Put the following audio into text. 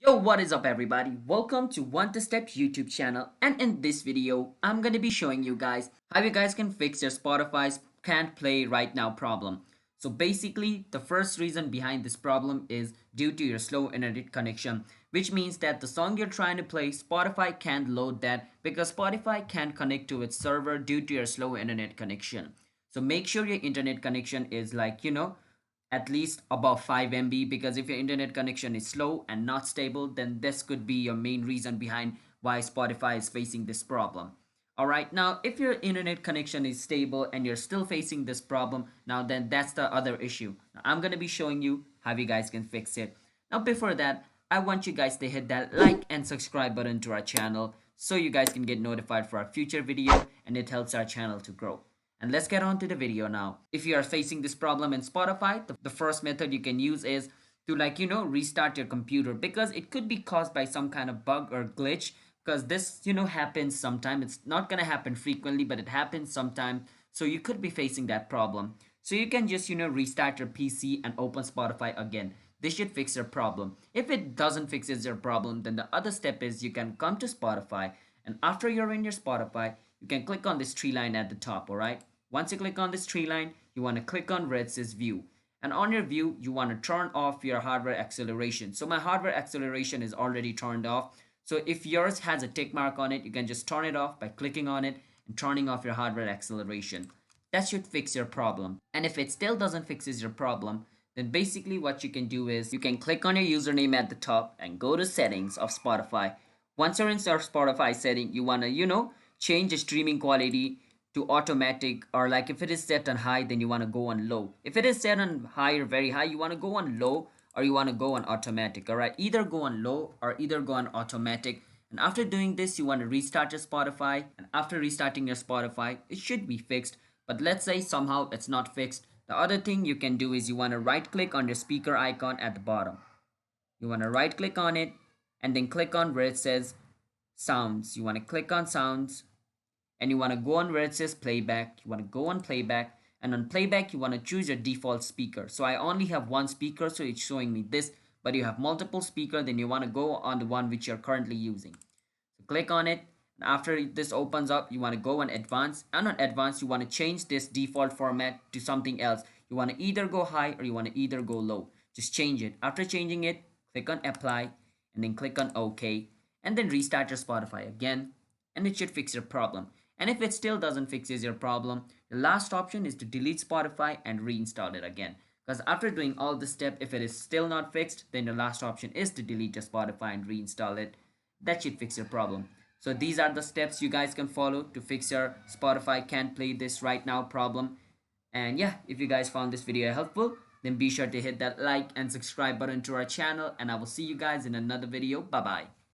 Yo, what is up everybody? Welcome to One to Step YouTube channel, and in this video, I'm gonna be showing you guys how you guys can fix your Spotify's can't play right now problem. So basically, the first reason behind this problem is due to your slow internet connection, which means that the song you're trying to play, Spotify can't load that because Spotify can't connect to its server due to your slow internet connection. So make sure your internet connection is at least above 5 MB, because if your internet connection is slow and not stable, then this could be your main reason behind why Spotify is facing this problem. Alright, now if your internet connection is stable and you're still facing this problem, now then that's the other issue. Now, I'm gonna be showing you how you guys can fix it. Now before that, I want you guys to hit that like and subscribe button to our channel so you guys can get notified for our future video, and it helps our channel to grow. And let's get on to the video now. If you are facing this problem in Spotify, the first method you can use is to restart your computer, because it could be caused by some kind of bug or glitch, because this happens sometime. It's not gonna happen frequently, but it happens sometime. So you could be facing that problem. So you can just restart your PC and open Spotify again. This should fix your problem. If it doesn't fixes your problem, then the other step is you can come to Spotify, and after you're in your Spotify, you can click on this tree line at the top, alright? Once you click on this tree line, you want to click on where it says view. And on your view, you want to turn off your hardware acceleration. So my hardware acceleration is already turned off. So if yours has a tick mark on it, you can just turn it off by clicking on it and turning off your hardware acceleration. That should fix your problem. And if it still doesn't fixes your problem, then basically what you can do is you can click on your username at the top and go to settings of Spotify. Once you're in your Spotify setting, you want to, change the streaming quality to automatic, or like if it is set on high, then you want to go on low. If it is set on high or very high, you want to go on low, or you want to go on automatic. All right, either go on low or either go on automatic. And after doing this, you want to restart your Spotify, and after restarting your Spotify, it should be fixed. But let's say somehow it's not fixed. The other thing you can do is you want to right click on your speaker icon at the bottom. You want to right click on it and then click on where it says sounds. You want to click on sounds, and you want to go on where it says playback. You want to go on playback, and on playback you want to choose your default speaker. So I only have one speaker, so it's showing me this, but you have multiple speaker, then you want to go on the one which you're currently using. So click on it, and after this opens up, you want to go on advanced, and on advanced you want to change this default format to something else. You want to either go high or you want to either go low. Just change it. After changing it, click on apply and then click on OK, and then restart your Spotify again, and it should fix your problem. And if it still doesn't fixes your problem, the last option is to delete Spotify and reinstall it again. Because after doing all this step, if it is still not fixed, then the last option is to delete your Spotify and reinstall it. That should fix your problem. So these are the steps you guys can follow to fix your Spotify can't play this right now problem. And yeah, if you guys found this video helpful, then be sure to hit that like and subscribe button to our channel, and I will see you guys in another video. Bye bye.